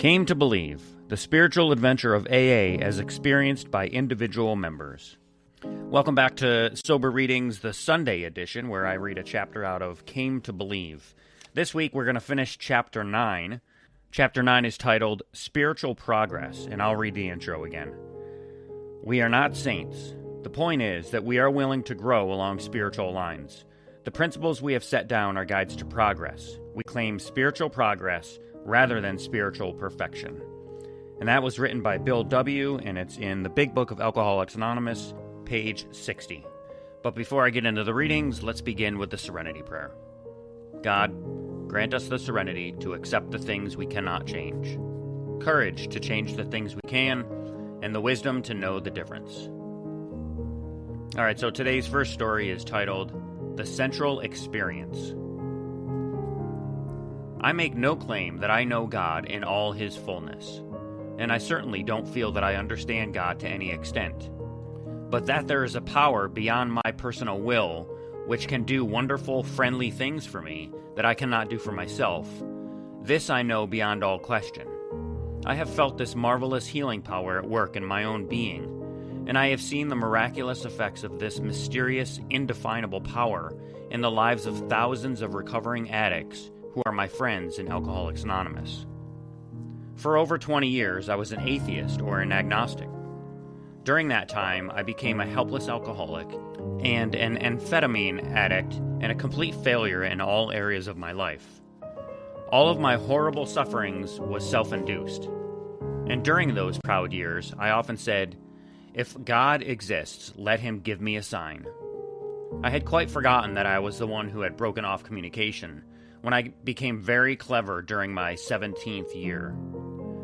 Came to Believe, the spiritual adventure of AA as experienced by individual members. Welcome back to Sober Readings, the Sunday edition, where I read a chapter out of Came to Believe. This week we're going to finish Chapter 9. Chapter 9 is titled Spiritual Progress, and I'll read the intro again. We are not saints. The point is that we are willing to grow along spiritual lines. The principles we have set down are guides to progress. We claim spiritual progress rather than spiritual perfection. And that was written by Bill W., and it's in the Big Book of Alcoholics Anonymous, page 60. But before I get into the readings, let's begin with the Serenity Prayer. God, grant us the serenity to accept the things we cannot change, courage to change the things we can, and the wisdom to know the difference. All right, so today's first story is titled The Central Experience. I make no claim that I know God in all His fullness, and I certainly don't feel that I understand God to any extent, but that there is a power beyond my personal will which can do wonderful, friendly things for me that I cannot do for myself. This I know beyond all question. I have felt this marvelous healing power at work in my own being, and I have seen the miraculous effects of this mysterious, indefinable power in the lives of thousands of recovering addicts who are my friends in Alcoholics Anonymous. For over 20 years, I was an atheist or an agnostic. During that time, I became a helpless alcoholic and an amphetamine addict and a complete failure in all areas of my life. All of my horrible sufferings was self-induced. And during those proud years, I often said, "If God exists, let Him give me a sign." I had quite forgotten that I was the one who had broken off communication when I became very clever during my 17th year.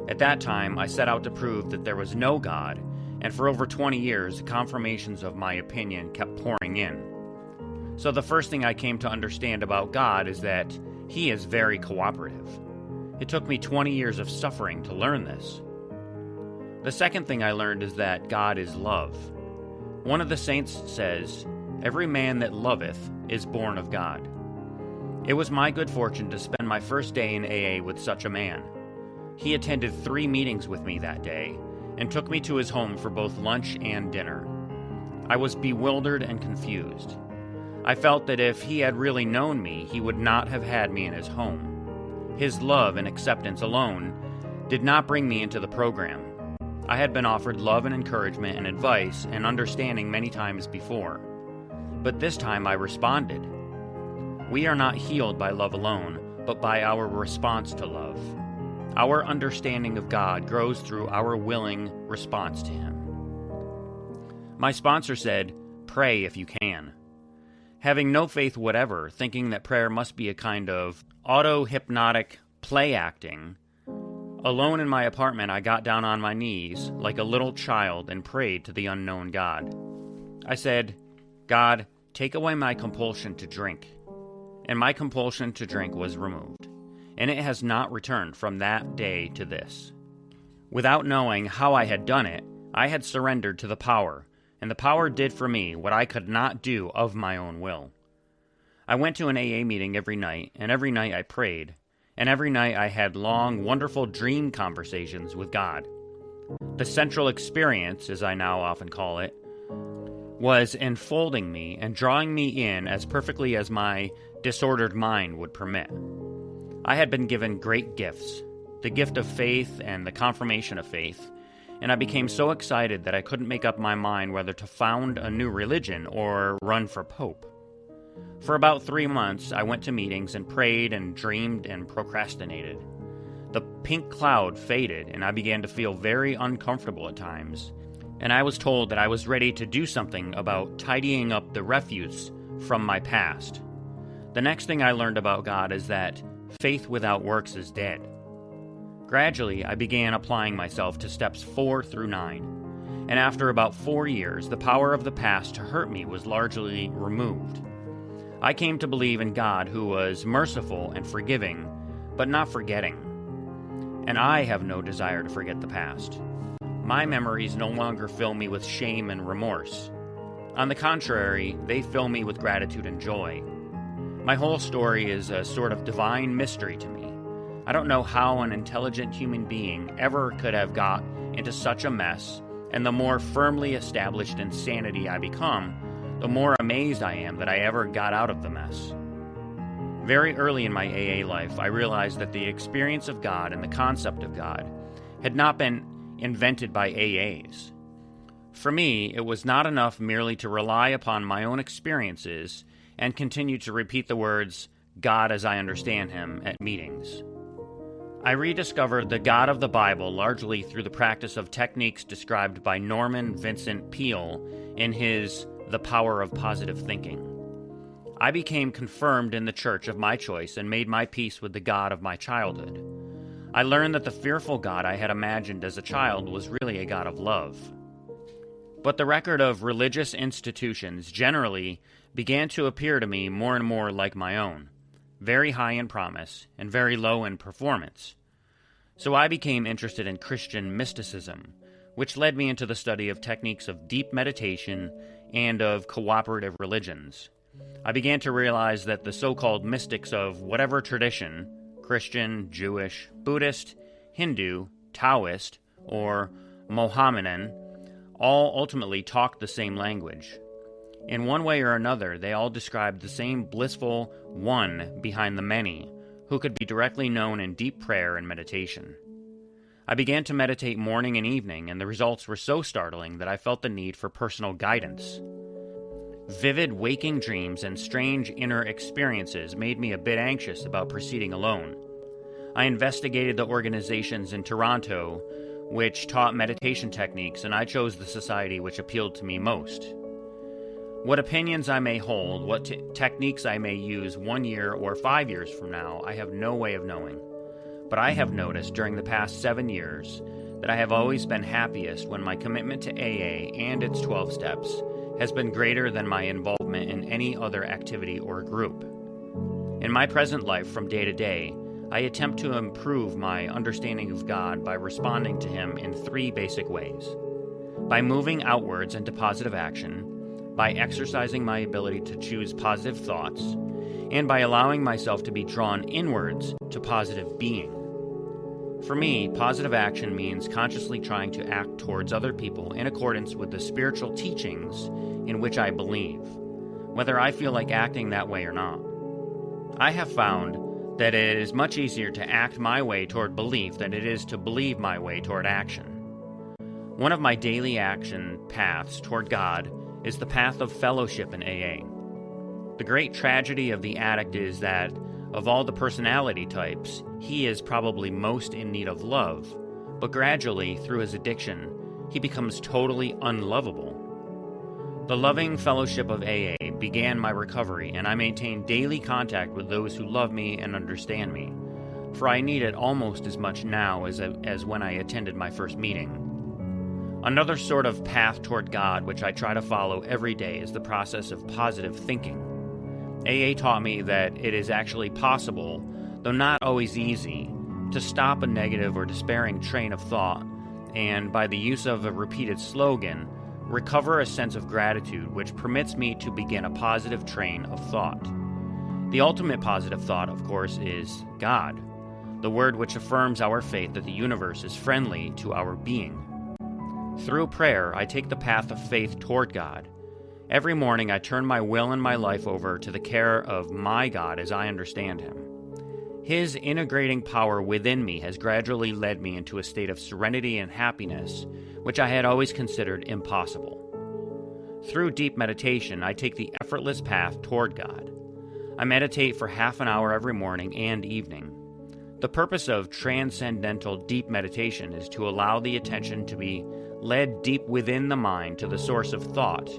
At that time, I set out to prove that there was no God, and for over 20 years, the confirmations of my opinion kept pouring in. So the first thing I came to understand about God is that He is very cooperative. It took me 20 years of suffering to learn this. The second thing I learned is that God is love. One of the saints says, "Every man that loveth is born of God." It was my good fortune to spend my first day in AA with such a man. He attended 3 meetings with me that day and took me to his home for both lunch and dinner. I was bewildered and confused. I felt that if he had really known me, he would not have had me in his home. His love and acceptance alone did not bring me into the program. I had been offered love and encouragement and advice and understanding many times before. But this time I responded. We are not healed by love alone, but by our response to love. Our understanding of God grows through our willing response to Him. My sponsor said, "Pray if you can." Having no faith whatever, thinking that prayer must be a kind of auto-hypnotic play acting, alone in my apartment I got down on my knees like a little child and prayed to the unknown God. I said, "God, take away my compulsion to drink." And my compulsion to drink was removed, and it has not returned from that day to this. Without knowing how I had done it, I had surrendered to the power, and the power did for me what I could not do of my own will. I went to an AA meeting every night, and every night I prayed, and every night I had long, wonderful dream conversations with God. The central experience, as I now often call it, was enfolding me and drawing me in as perfectly as my disordered mind would permit. I had been given great gifts, the gift of faith and the confirmation of faith, and I became so excited that I couldn't make up my mind whether to found a new religion or run for pope. For about 3 months, I went to meetings and prayed and dreamed and procrastinated. The pink cloud faded, and I began to feel very uncomfortable at times, and I was told that I was ready to do something about tidying up the refuse from my past. The next thing I learned about God is that faith without works is dead. Gradually, I began applying myself to steps 4 through 9, and after about 4 years, the power of the past to hurt me was largely removed. I came to believe in God who was merciful and forgiving, but not forgetting. And I have no desire to forget the past. My memories no longer fill me with shame and remorse. On the contrary, they fill me with gratitude and joy. My whole story is a sort of divine mystery to me. I don't know how an intelligent human being ever could have got into such a mess, and the more firmly established in sanity I become, the more amazed I am that I ever got out of the mess. Very early in my AA life, I realized that the experience of God and the concept of God had not been invented by AAs. For me, it was not enough merely to rely upon my own experiences and continue to repeat the words, God as I understand him, at meetings. I rediscovered the God of the Bible largely through the practice of techniques described by Norman Vincent Peale in his The Power of Positive Thinking. I became confirmed in the church of my choice and made my peace with the God of my childhood. I learned that the fearful God I had imagined as a child was really a God of love. But the record of religious institutions generally began to appear to me more and more like my own, very high in promise and very low in performance. So I became interested in Christian mysticism, which led me into the study of techniques of deep meditation and of cooperative religions. I began to realize that the so-called mystics of whatever tradition, Christian, Jewish, Buddhist, Hindu, Taoist, or Mohammedan, all ultimately talked the same language. In one way or another, they all described the same blissful one behind the many, who could be directly known in deep prayer and meditation. I began to meditate morning and evening, and the results were so startling that I felt the need for personal guidance. Vivid waking dreams and strange inner experiences made me a bit anxious about proceeding alone. I investigated the organizations in Toronto which taught meditation techniques, and I chose the society which appealed to me most. What opinions I may hold, what techniques I may use 1 year or 5 years from now, I have no way of knowing. But I have noticed during the past 7 years that I have always been happiest when my commitment to AA and its 12 steps has been greater than my involvement in any other activity or group. In my present life, from day to day, I attempt to improve my understanding of God by responding to Him in 3 basic ways: by moving outwards into positive action, by exercising my ability to choose positive thoughts, and by allowing myself to be drawn inwards to positive being. For me, positive action means consciously trying to act towards other people in accordance with the spiritual teachings in which I believe, whether I feel like acting that way or not. I have found that it is much easier to act my way toward belief than it is to believe my way toward action. One of my daily action paths toward God is the path of fellowship in AA. The great tragedy of the addict is that, of all the personality types, he is probably most in need of love, but gradually, through his addiction, he becomes totally unlovable. The loving fellowship of AA began my recovery, and I maintain daily contact with those who love me and understand me, for I need it almost as much now as when I attended my first meeting. Another sort of path toward God which I try to follow every day is the process of positive thinking. AA taught me that it is actually possible, though not always easy, to stop a negative or despairing train of thought, and by the use of a repeated slogan, recover a sense of gratitude which permits me to begin a positive train of thought. The ultimate positive thought, of course, is God, the word which affirms our faith that the universe is friendly to our being. Through prayer, I take the path of faith toward God. Every morning, I turn my will and my life over to the care of my God as I understand Him. His integrating power within me has gradually led me into a state of serenity and happiness, which I had always considered impossible. Through deep meditation, I take the effortless path toward God. I meditate for half an hour every morning and evening. The purpose of transcendental deep meditation is to allow the attention to be led deep within the mind to the source of thought,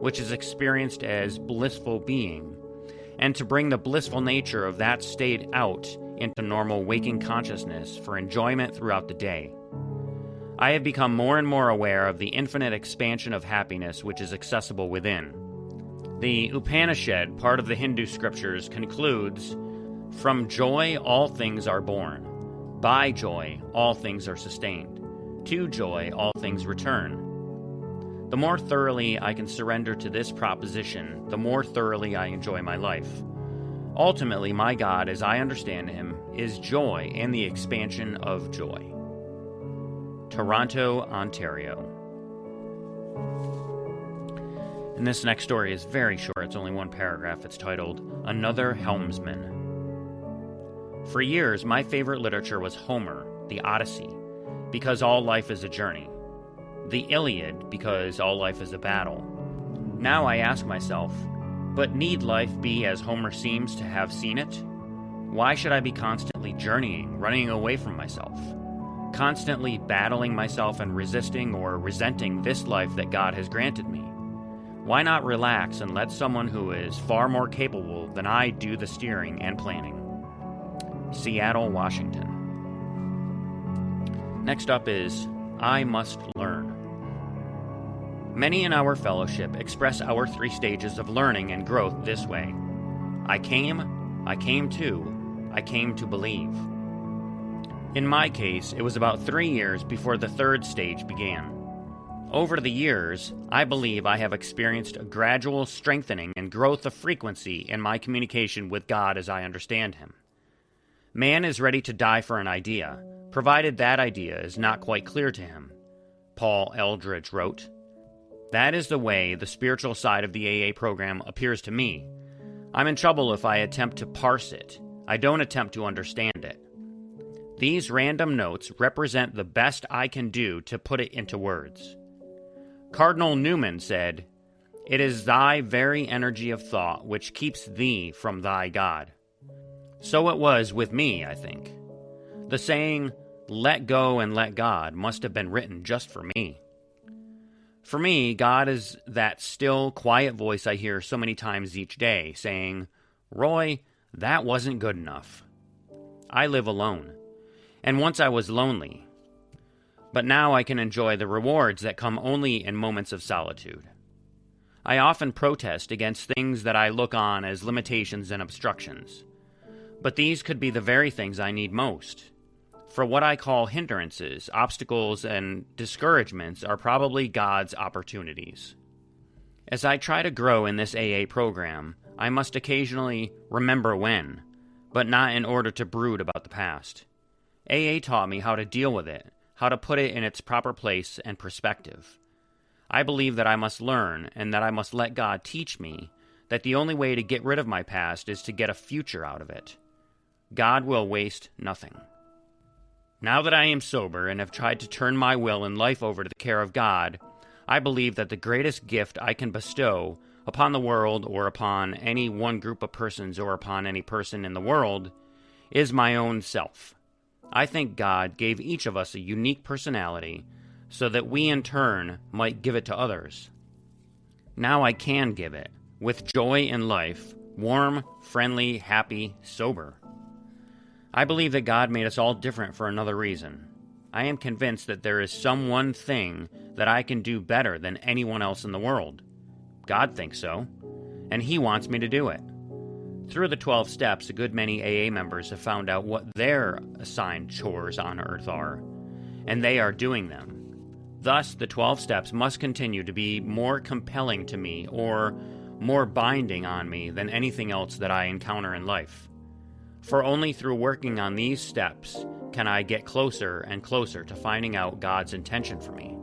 which is experienced as blissful being, and to bring the blissful nature of that state out into normal waking consciousness for enjoyment throughout the day. I have become more and more aware of the infinite expansion of happiness which is accessible within. The Upanishad, part of the Hindu scriptures, concludes, "From joy all things are born. By joy all things are sustained. To joy all things return." The more thoroughly I can surrender to this proposition, the more thoroughly I enjoy my life. Ultimately, my God, as I understand Him, is joy and the expansion of joy. Toronto, Ontario. And this next story is very short. It's only one paragraph. It's titled, Another Helmsman. For years, my favorite literature was Homer, the Odyssey, because all life is a journey. The Iliad, because all life is a battle. Now I ask myself, but need life be as Homer seems to have seen it? Why should I be constantly journeying, running away from myself? Constantly battling myself and resisting or resenting this life that God has granted me? Why not relax and let someone who is far more capable than I do the steering and planning? Seattle, Washington. Next up is I Must Learn. Many in our fellowship express our 3 stages of learning and growth this way. I came to believe. In my case, it was about 3 years before the 3rd stage began. Over the years, I believe I have experienced a gradual strengthening and growth of frequency in my communication with God as I understand Him. Man is ready to die for an idea, provided that idea is not quite clear to him. Paul Eldridge wrote, "That is the way the spiritual side of the AA program appears to me. I'm in trouble if I attempt to parse it. I don't attempt to understand it. These random notes represent the best I can do to put it into words." Cardinal Newman said, "It is thy very energy of thought which keeps thee from thy God." So it was with me, I think. The saying, "let go and let God," must have been written just for me. For me, God is that still, quiet voice I hear so many times each day, saying, "Roy, that wasn't good enough." I live alone, and once I was lonely. But now I can enjoy the rewards that come only in moments of solitude. I often protest against things that I look on as limitations and obstructions. But these could be the very things I need most. For what I call hindrances, obstacles, and discouragements are probably God's opportunities. As I try to grow in this AA program, I must occasionally remember when, but not in order to brood about the past. AA taught me how to deal with it, how to put it in its proper place and perspective. I believe that I must learn and that I must let God teach me that the only way to get rid of my past is to get a future out of it. God will waste nothing. Now that I am sober and have tried to turn my will and life over to the care of God, I believe that the greatest gift I can bestow upon the world or upon any one group of persons or upon any person in the world is my own self. I think God gave each of us a unique personality so that we in turn might give it to others. Now I can give it, with joy in life, warm, friendly, happy, sober. I believe that God made us all different for another reason. I am convinced that there is some one thing that I can do better than anyone else in the world. God thinks so, and He wants me to do it. Through the 12 steps, a good many AA members have found out what their assigned chores on earth are, and they are doing them. Thus, the 12 steps must continue to be more compelling to me or more binding on me than anything else that I encounter in life. For only through working on these steps can I get closer and closer to finding out God's intention for me.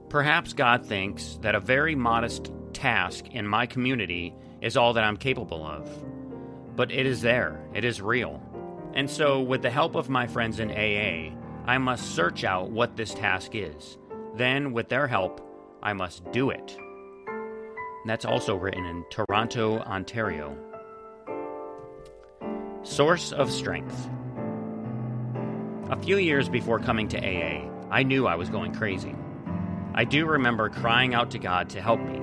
Perhaps God thinks that a very modest task in my community is all that I'm capable of. But it is there, it is real. And so, with the help of my friends in AA, I must search out what this task is. Then, with their help, I must do it. And that's also written in Toronto, Ontario. Source of strength. A few years before coming to AA, I knew I was going crazy. I do remember crying out to God to help me.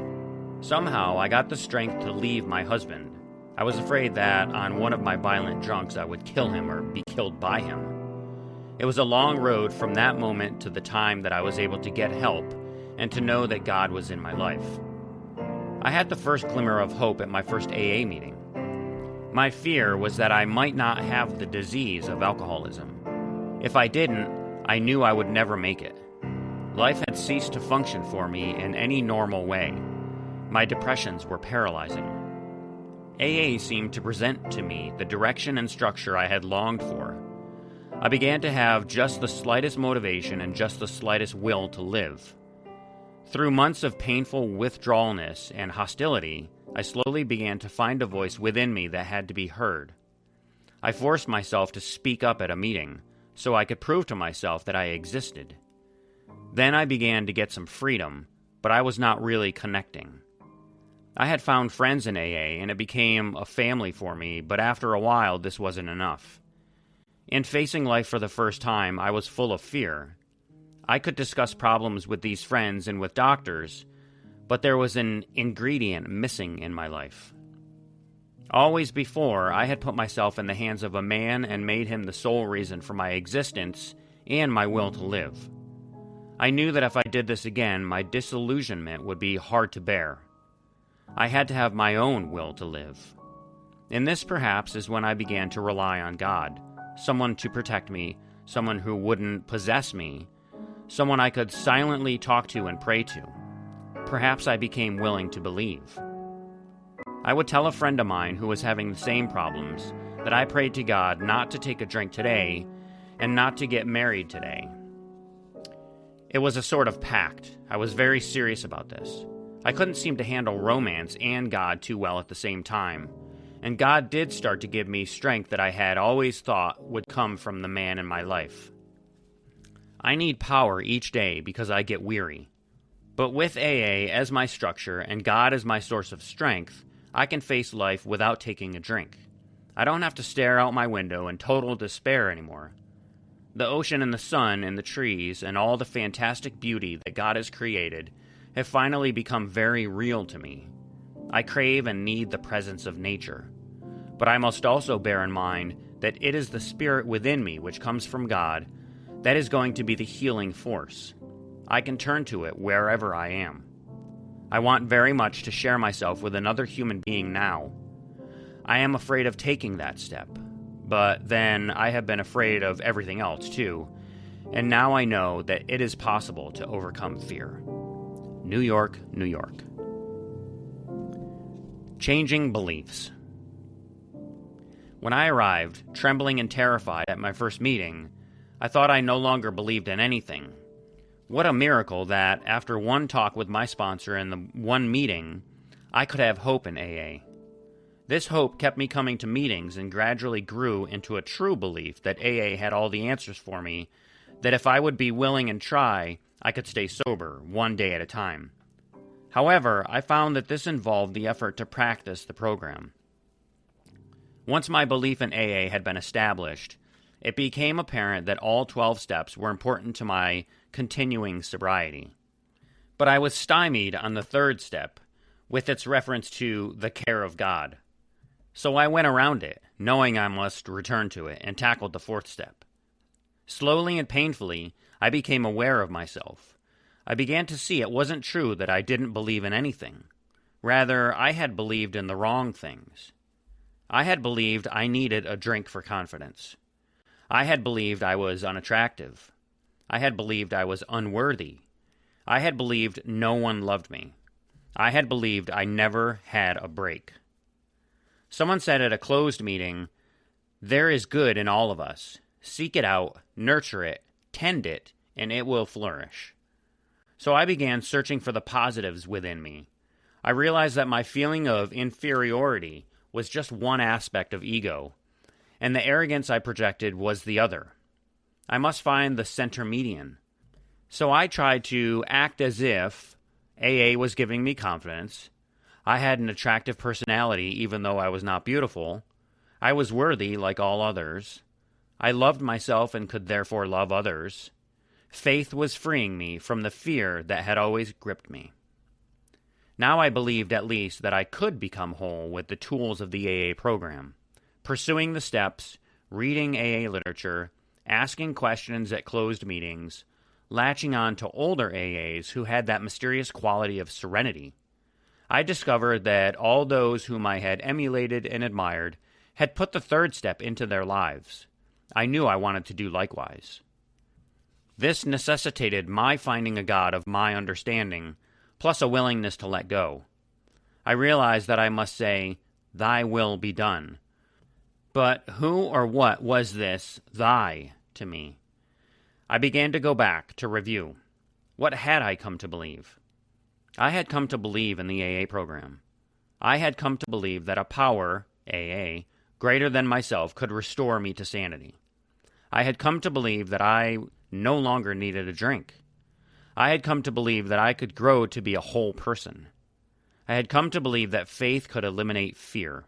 Somehow, I got the strength to leave my husband. I was afraid that on one of my violent drunks I would kill him or be killed by him. It was a long road from that moment to the time that I was able to get help and to know that God was in my life. I had the first glimmer of hope at my first AA meeting. My fear was that I might not have the disease of alcoholism. If I didn't, I knew I would never make it. Life had ceased to function for me in any normal way. My depressions were paralyzing. AA seemed to present to me the direction and structure I had longed for. I began to have just the slightest motivation and just the slightest will to live. Through months of painful withdrawalness and hostility, I slowly began to find a voice within me that had to be heard. I forced myself to speak up at a meeting, so I could prove to myself that I existed. Then I began to get some freedom, but I was not really connecting. I had found friends in AA, and it became a family for me, but after a while, this wasn't enough. In facing life for the first time, I was full of fear. I could discuss problems with these friends and with doctors, but there was an ingredient missing in my life. Always before, I had put myself in the hands of a man and made him the sole reason for my existence and my will to live. I knew that if I did this again, my disillusionment would be hard to bear. I had to have my own will to live. And this, perhaps, is when I began to rely on God, someone to protect me, someone who wouldn't possess me, someone I could silently talk to and pray to. Perhaps I became willing to believe. I would tell a friend of mine who was having the same problems that I prayed to God not to take a drink today and not to get married today. It was a sort of pact. I was very serious about this. I couldn't seem to handle romance and God too well at the same time, and God did start to give me strength that I had always thought would come from the man in my life. I need power each day because I get weary. But with AA as my structure and God as my source of strength, I can face life without taking a drink. I don't have to stare out my window in total despair anymore. The ocean and the sun and the trees and all the fantastic beauty that God has created have finally become very real to me. I crave and need the presence of nature. But I must also bear in mind that it is the spirit within me, which comes from God, that is going to be the healing force. I can turn to it wherever I am. I want very much to share myself with another human being now. I am afraid of taking that step, but then I have been afraid of everything else too, and now I know that it is possible to overcome fear. New York, New York. Changing beliefs. When I arrived, trembling and terrified at my first meeting, I thought I no longer believed in anything. What a miracle that, after one talk with my sponsor and the one meeting, I could have hope in AA. This hope kept me coming to meetings and gradually grew into a true belief that AA had all the answers for me, that if I would be willing and try, I could stay sober, one day at a time. However, I found that this involved the effort to practice the program. Once my belief in AA had been established, it became apparent that all 12 steps were important to my continuing sobriety. But I was stymied on the third step, with its reference to the care of God. So I went around it, knowing I must return to it, and tackled the fourth step. Slowly and painfully, I became aware of myself. I began to see it wasn't true that I didn't believe in anything. Rather, I had believed in the wrong things. I had believed I needed a drink for confidence. I had believed I was unattractive. I had believed I was unworthy. I had believed no one loved me. I had believed I never had a break. Someone said at a closed meeting, "There is good in all of us. Seek it out, nurture it, tend it, and it will flourish." So I began searching for the positives within me. I realized that my feeling of inferiority was just one aspect of ego, and the arrogance I projected was the other. I must find the center median. So I tried to act as if AA was giving me confidence. I had an attractive personality even though I was not beautiful. I was worthy like all others. I loved myself and could therefore love others. Faith was freeing me from the fear that had always gripped me. Now I believed at least that I could become whole with the tools of the AA program. Pursuing the steps, reading AA literature, asking questions at closed meetings, latching on to older AAs who had that mysterious quality of serenity. I discovered that all those whom I had emulated and admired had put the third step into their lives. I knew I wanted to do likewise. This necessitated my finding a God of my understanding, plus a willingness to let go. I realized that I must say, thy will be done. But who or what was this thy to me? I began to go back to review. What had I come to believe? I had come to believe in the AA program. I had come to believe that a power, AA, greater than myself could restore me to sanity. I had come to believe that I no longer needed a drink. I had come to believe that I could grow to be a whole person. I had come to believe that faith could eliminate fear.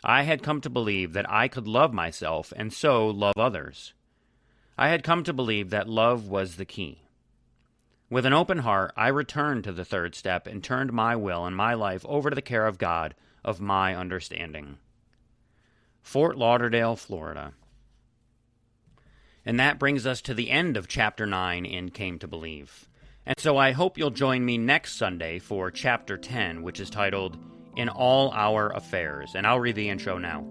I had come to believe that I could love myself and so love others. I had come to believe that love was the key. With an open heart, I returned to the third step and turned my will and my life over to the care of God of my understanding. Fort Lauderdale, Florida. And that brings us to the end of Chapter 9 in Came to Believe. And so I hope you'll join me next Sunday for Chapter 10, which is titled, In All Our Affairs. And I'll read the intro now.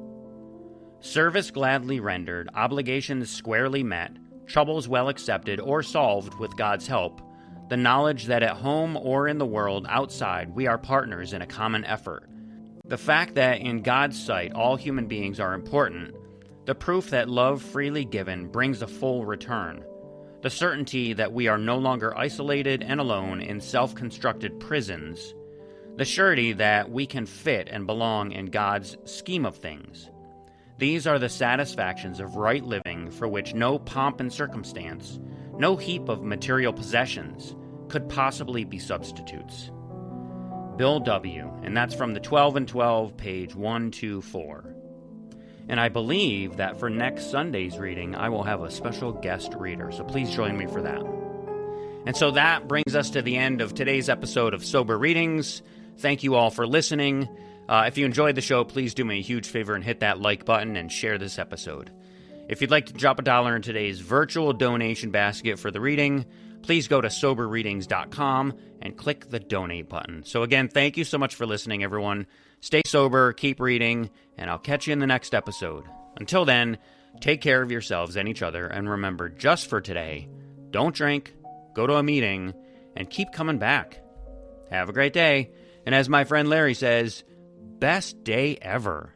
Service gladly rendered, obligations squarely met, troubles well accepted or solved with God's help, the knowledge that at home or in the world outside we are partners in a common effort. The fact that in God's sight all human beings are important, the proof that love freely given brings a full return, the certainty that we are no longer isolated and alone in self-constructed prisons, the surety that we can fit and belong in God's scheme of things. These are the satisfactions of right living for which no pomp and circumstance, no heap of material possessions could possibly be substitutes. Bill W., and that's from the 12 and 12, page 124. And I believe that for next Sunday's reading, I will have a special guest reader, so please join me for that. And so that brings us to the end of today's episode of Sober Readings. Thank you all for listening. If you enjoyed the show, please do me a huge favor and hit that like button and share this episode. If you'd like to drop $1 in today's virtual donation basket for the reading, please go to SoberReadings.com and click the donate button. So again, thank you so much for listening, everyone. Stay sober, keep reading, and I'll catch you in the next episode. Until then, take care of yourselves and each other, and remember, just for today, don't drink, go to a meeting, and keep coming back. Have a great day, and as my friend Larry says, best day ever.